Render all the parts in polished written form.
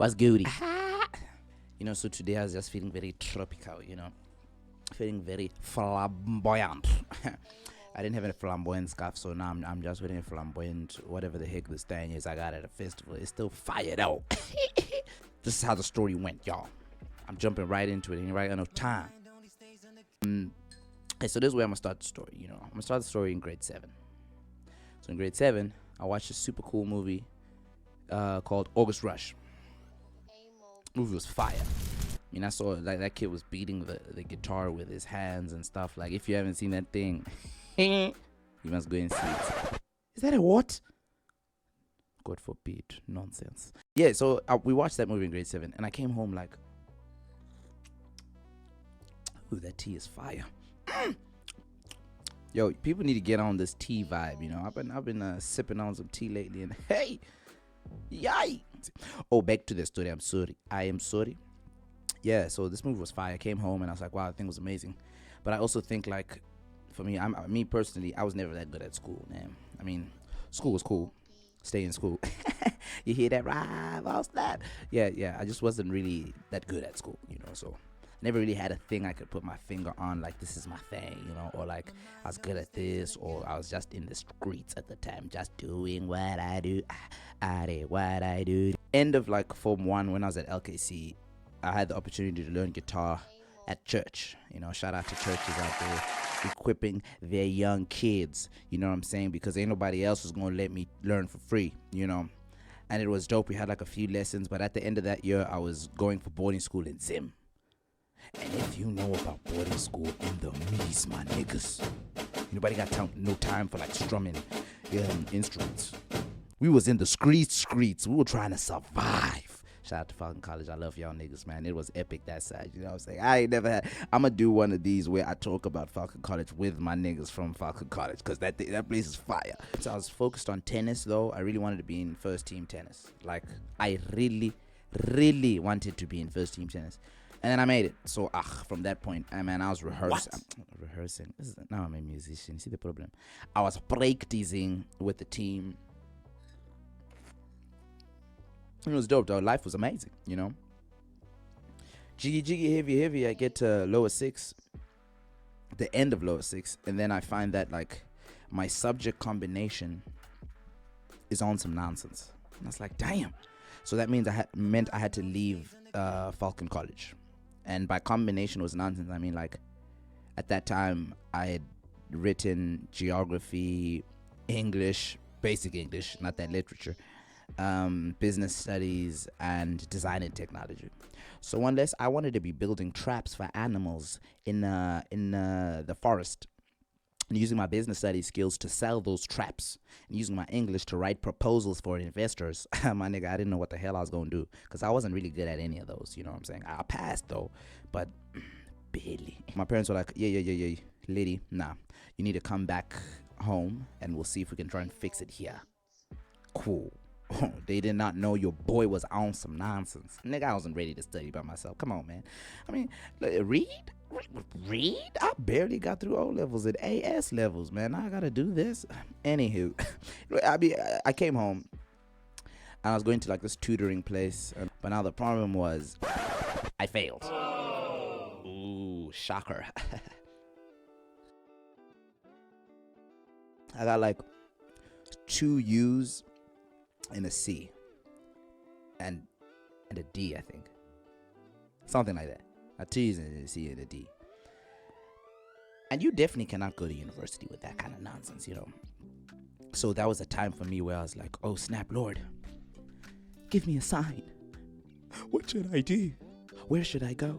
What's goody? So today I was just feeling very tropical, feeling very flamboyant. I didn't have any flamboyant scarf, so now I'm just wearing a flamboyant, whatever the heck this thing is I got at a festival. It's still fire though. This is how the story went, y'all. I'm jumping right into it, and right got no time. Okay, so this is where I'm gonna start the story. I'm gonna start the story in grade 7. So in grade 7, I watched a super cool movie called August Rush. Movie was fire. I saw like that kid was beating the guitar with his hands and stuff. Like, if you haven't seen that thing, you must go and see it. Is that a what? God forbid, nonsense. Yeah, so we watched that movie in grade 7, and I came home like, ooh, that tea is fire. Yo, people need to get on this tea vibe. I've been sipping on some tea lately, and hey, yay! Oh, back to the story. I am sorry. Yeah, so this movie was fire. I came home and I was like, wow, the thing was amazing. But I also think, like, for me, me personally, I was never that good at school, man. I mean, school was cool. Stay in school. You hear that? Right, all that. Yeah. I just wasn't really that good at school, so never really had a thing I could put my finger on, like, this is my thing, or like I was good at this, or I was just in the streets at the time, just doing what I do. I did what I do. End of like Form 1, when I was at LKC, I had the opportunity to learn guitar at church. Shout out to churches out there equipping their young kids, you know what I'm saying, because ain't nobody else was gonna let me learn for free, and it was dope. We had like a few lessons, but at the end of that year, I was going for boarding school in Zim. And if you know about boarding school in the Mees, my niggas, nobody got no time for like strumming instruments. We was in the streets. We were trying to survive. Shout out to Falcon College. I love y'all niggas, man. It was epic that side. You know what I'm saying? I ain't never had. I'm going to do one of these where I talk about Falcon College with my niggas from Falcon College, because that place is fire. So I was focused on tennis, though. I really wanted to be in first team tennis. Like, I really, really wanted to be in first team tennis. And then I made it. So, from that point, I was rehearsing. Now I'm a musician. See the problem? I was practicing with the team. It was dope, though. Life was amazing, Jiggy, heavy. I get to lower 6, the end of lower 6. And then I find that, like, my subject combination is on some nonsense. And I was like, damn. So that means I had to leave Falcon College. And by combination was nonsense, I mean, like, at that time, I had written geography, English, basic English, not that literature, business studies, and design and technology. So unless I wanted to be building traps for animals in the forest, and using my business studies skills to sell those traps, and using my English to write proposals for investors, my nigga, I didn't know what the hell I was going to do, because I wasn't really good at any of those, you know what I'm saying? I passed, though, but barely. My parents were like, yeah, lady, nah, you need to come back home, and we'll see if we can try and fix it here. Cool. They did not know your boy was on some nonsense. Nigga, I wasn't ready to study by myself. Come on, man. I mean, read? I barely got through O levels at AS levels, man. Now I gotta do this. Anywho, I came home and I was going to like this tutoring place, but now the problem was I failed. Ooh, shocker. I got like 2 U's and a C and a D, I think, something like that. A 2 U's and a C and a D. And you definitely cannot go to university with that kind of nonsense, So that was a time for me where I was like, oh snap, Lord, give me a sign. What should I do? Where should I go?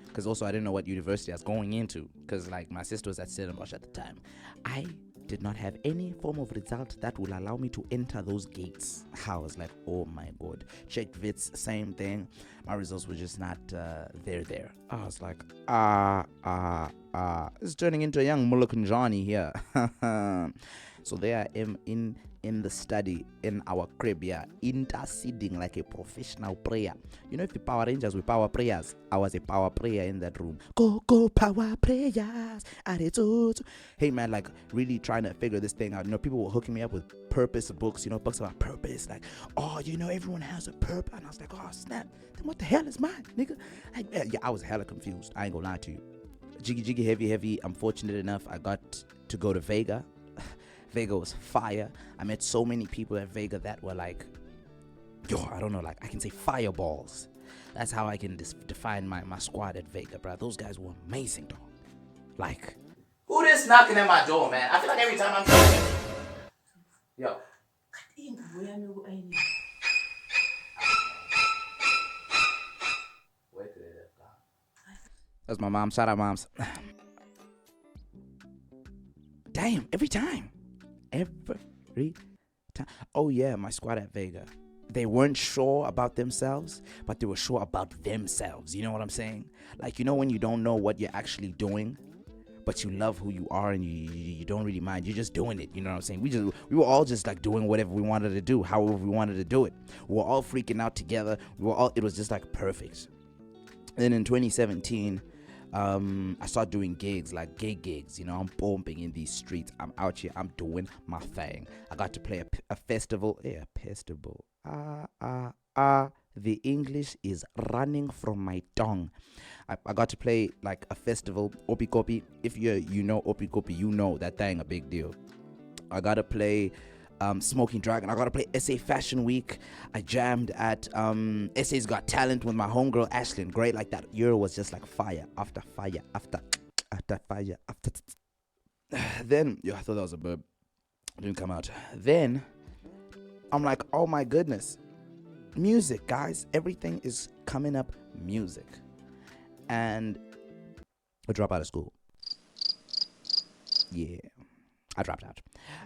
Because also I didn't know what university I was going into, because like my sister was at Stellenbosch at the time. I did not have any form of result that will allow me to enter those gates. I was like, oh my God. Checked Wits, same thing. My results were just not there. I was like, it's turning into a young Mulligan Johnny here. So there I am in in the study in our crib, yeah, interceding like a professional prayer. You know, if the Power Rangers were power prayers, I was a power prayer in that room. Go power prayers. Hey man, like really trying to figure this thing out. You know, people were hooking me up with purpose books, you know, books about purpose. Like, oh, you know, everyone has a purpose. And I was like, oh snap, then what the hell is mine, nigga? Like, yeah, I was hella confused. I ain't gonna lie to you. Jiggy, heavy. I'm fortunate enough I got to go to Vega. Vega was fire. I met so many people at Vega that were like, yo, I don't know, like I can say fireballs. That's how I can define my squad at Vega, bro. Those guys were amazing, dog. Like, who this knocking at my door, man? I feel like every time I'm trying. Yo. That's my mom. Shout out, moms. Damn, every time. Oh yeah, my squad at Vega. They weren't sure about themselves, but they were sure about themselves. You know what I'm saying? Like, you know when you don't know what you're actually doing, but you love who you are and you don't really mind. You're just doing it. You know what I'm saying? We were all just like doing whatever we wanted to do, however we wanted to do it. We were all freaking out together. It was just like perfect. And then in 2017, I started doing gigs, like gay gigs. You know, I'm bumping in these streets. I'm out here. I'm doing my thing. I got to play a festival. Yeah, festival. The English is running from my tongue. I got to play like a festival, Opi Kopi. If you know Opi Kopi, you know that thing a big deal. I got to play Smoking Dragon. I got to play SA Fashion Week. I jammed at SA's Got Talent with my homegirl Ashlyn. Great, like that year was just like fire after fire after fire after. Then, I thought that was a burp. It didn't come out. Then I'm like, oh my goodness, music, guys. Everything is coming up music. And I dropped out of school. Yeah, I dropped out.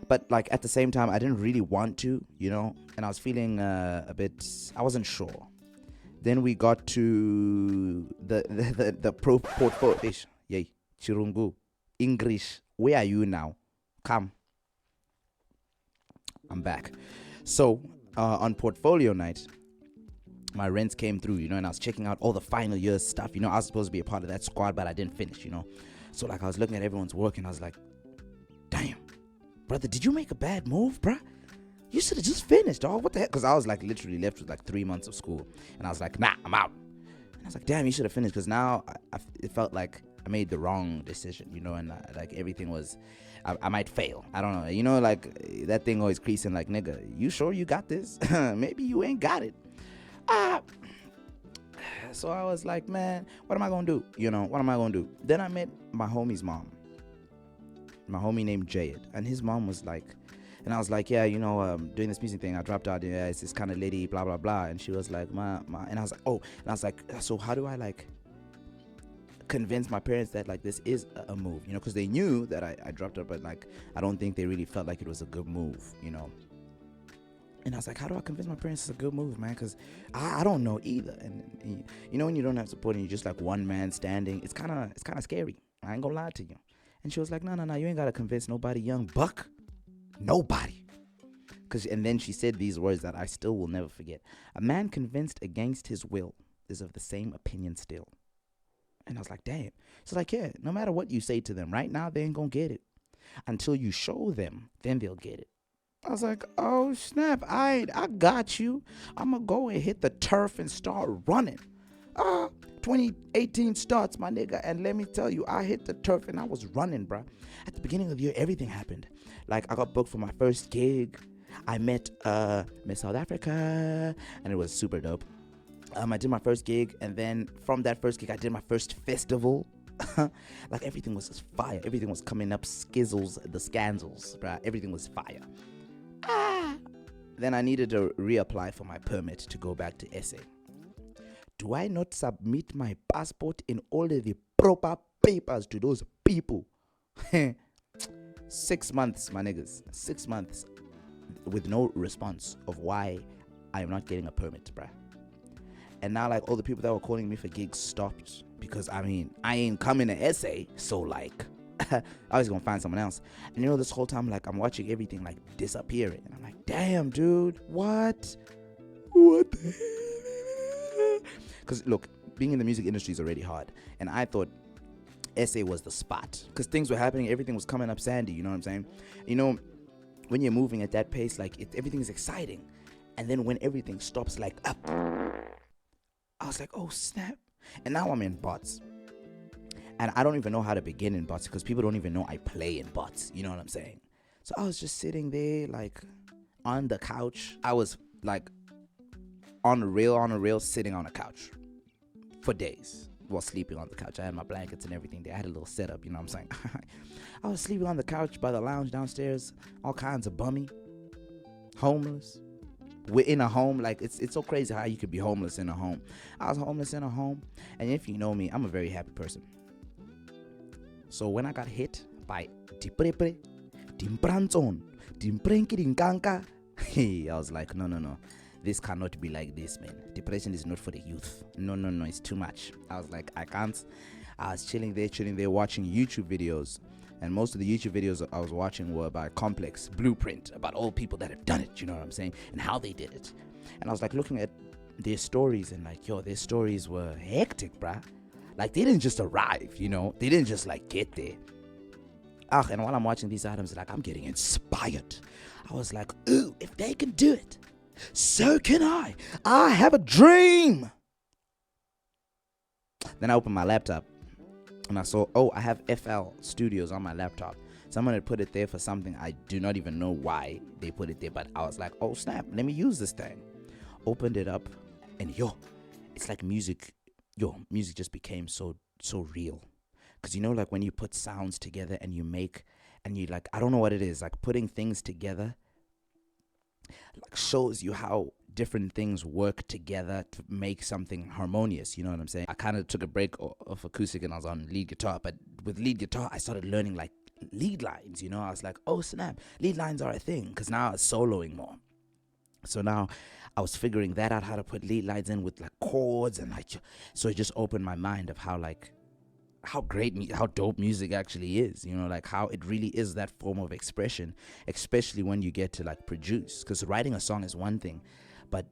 But like at the same time, I didn't really want to, you know, and I was feeling a bit, I wasn't sure. Then we got to the pro portfolio. Yay, Chirungu, English. Where are you now? Come. I'm back. So on portfolio night, my rents came through, you know, and I was checking out all the final years stuff. You know, I was supposed to be a part of that squad, but I didn't finish, you know. So like I was looking at everyone's work and I was like, damn, brother, did you make a bad move, bruh? You should have just finished, dog. What the heck? Because I was like literally left with like 3 months of school. And I was like, nah, I'm out. And I was like, damn, you should have finished. Because now it felt like I made the wrong decision, you know, and like everything was, I might fail. I don't know. You know, like that thing always creasing like, nigga, you sure you got this? Maybe you ain't got it. So I was like, man, what am I going to do? You know, what am I going to do? Then I met my homie's mom. My homie named Jade. And his mom was like, and I was like, yeah, you know, doing this music thing, I dropped out. Yeah, it's this kind of lady, blah, blah, blah. And she was like, ma. And I was like, oh. And I was like, so how do I, like, convince my parents that, like, this is a move? You know, because they knew that I dropped out, but, like, I don't think they really felt like it was a good move, you know. And I was like, how do I convince my parents it's a good move, man? Because I don't know either. And, you know, when you don't have support and you're just, like, one man standing, it's kind of scary. I ain't gonna lie to you. And she was like, no, you ain't got to convince nobody, young buck. Nobody. And then she said these words that I still will never forget. A man convinced against his will is of the same opinion still. And I was like, damn. So like, yeah, no matter what you say to them right now, they ain't gonna get it. Until you show them, then they'll get it. I was like, oh snap, I got you. I'm gonna go and hit the turf and start running. 2018 starts, my nigga, and let me tell you, I hit the turf and I was running, bro. At the beginning of the year, everything happened. Like, I got booked for my first gig. I met Miss South Africa, and it was super dope. I did my first gig, and then from that first gig, I did my first festival. Like, everything was just fire. Everything was coming up, skizzles, the scanzels, bro. Everything was fire. Then I needed to reapply for my permit to go back to SA. Do I not submit my passport and all of the proper papers to those people? 6 months, my niggas. 6 months with no response of why I am not getting a permit, bruh. And now, like, all the people that were calling me for gigs stopped because, I mean, I ain't coming to SA, so, like, I was gonna find someone else. And you know, this whole time, like, I'm watching everything like disappearing, and I'm like, damn, dude, what the hell? Because look, being in the music industry is already hard, and I thought SA was the spot because things were happening, everything was coming up sandy. You know what I'm saying? You know, when you're moving at that pace, like everything is exciting, and then when everything stops, like up, I was like, oh snap! And now I'm in bots. And I don't even know how to begin in bots because people don't even know I play in bots. You know what I'm saying? So I was just sitting there, like, on the couch. I was, like, on a rail, sitting on a couch for days while sleeping on the couch. I had my blankets and everything there. I had a little setup, you know what I'm saying? I was sleeping on the couch by the lounge downstairs. All kinds of bummy. Homeless. We're in a home. Like, it's so crazy how you could be homeless in a home. I was homeless in a home. And if you know me, I'm a very happy person. So when I got hit by Dimpranton, I was like, no. This cannot be like this, man. Depression is not for the youth. No, it's too much. I was like, I can't. I was chilling there, watching YouTube videos. And most of the YouTube videos I was watching were about Complex, Blueprint, about all people that have done it, you know what I'm saying? And how they did it. And I was like looking at their stories and like, yo, their stories were hectic, bruh. Like, they didn't just arrive, you know? They didn't just, like, get there. And while I'm watching these items, like, I'm getting inspired. I was like, ooh, if they can do it, so can I. I have a dream. Then I opened my laptop, and I saw, I have FL Studios on my laptop. Someone had put it there for something. I do not even know why they put it there, but I was like, oh, snap, let me use this thing. Opened it up, and it's like music. Music just became so real. Because, you know, like when you put sounds together and you make, and you like, I don't know what it is, like putting things together, like shows you how different things work together to make something harmonious. You know what I'm saying? I kind of took a break of acoustic and I was on lead guitar. But with lead guitar, I started learning like lead lines, you know? I was like, oh snap, lead lines are a thing. Because now I was soloing more. So now I was figuring that out, how to put lead lines in with like chords and like, so it just opened my mind of how dope music actually is, you know, like how it really is that form of expression, especially when you get to like produce. Because writing a song is one thing, but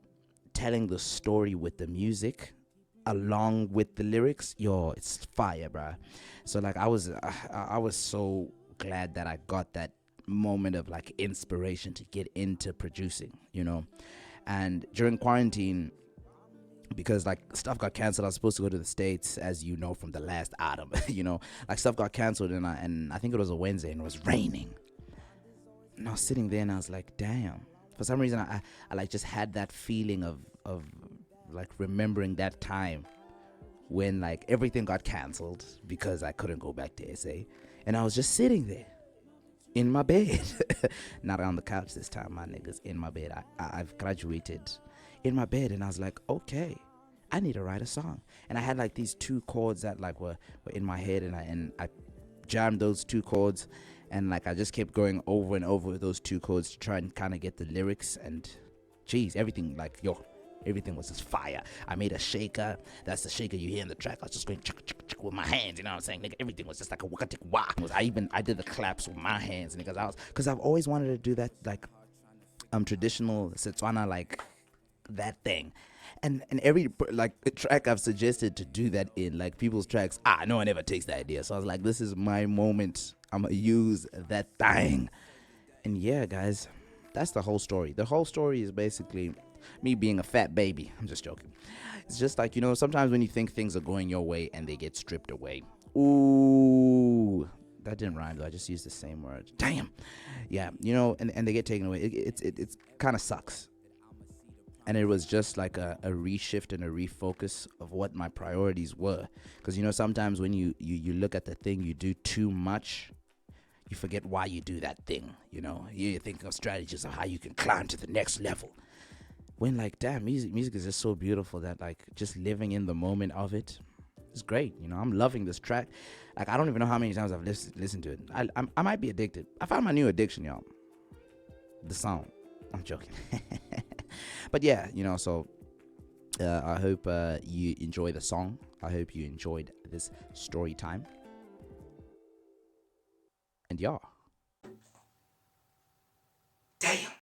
telling the story with the music along with the lyrics, it's fire, bruh. So like I was so glad that I got that moment of like inspiration to get into producing, you know. And during quarantine, because like stuff got canceled, I was supposed to go to the States, as you know from the last autumn. You know, like stuff got canceled, and I think it was a Wednesday and it was raining, and I was sitting there and I was like, damn. For some reason I like just had that feeling of like remembering that time when like everything got canceled because I couldn't go back to SA, and I was just sitting there in my bed. Not on the couch this time, my niggas, in my bed. I've graduated in my bed, and I was like, okay, I need to write a song. And I had like these two chords that like were in my head, and I jammed those two chords, and like I just kept going over and over those two chords to try and kind of get the lyrics. And geez, everything like everything was just fire. I made a shaker. That's the shaker you hear in the track. I was just going chuck with my hands, you know what I'm saying? Nigga, everything was just like a waka wah. I did the claps with my hands, niggas. Because I've always wanted to do that, like traditional Setswana, like that thing. And every like track I've suggested to do that in, like people's tracks, no one ever takes the idea. So I was like, this is my moment. I'm gonna use that thing. And yeah, guys, that's the whole story. The whole story is basically me being a fat baby. I'm just joking. It's just like, you know, sometimes when you think things are going your way and they get stripped away. Ooh, that didn't rhyme though. I just used the same word. Damn. Yeah, you know, and they get taken away. It kind of sucks. And it was just like a reshift and a refocus of what my priorities were. Because, you know, sometimes when you look at the thing, you do too much, you forget why you do that thing. You know, you think of strategies of how you can climb to the next level. When like, damn, music is just so beautiful that like just living in the moment of it is great. You know, I'm loving this track. Like, I don't even know how many times I've listened to it. I might be addicted. I found my new addiction, y'all. The song. I'm joking. But yeah, you know, so I hope you enjoy the song. I hope you enjoyed this story time. And yeah. Damn.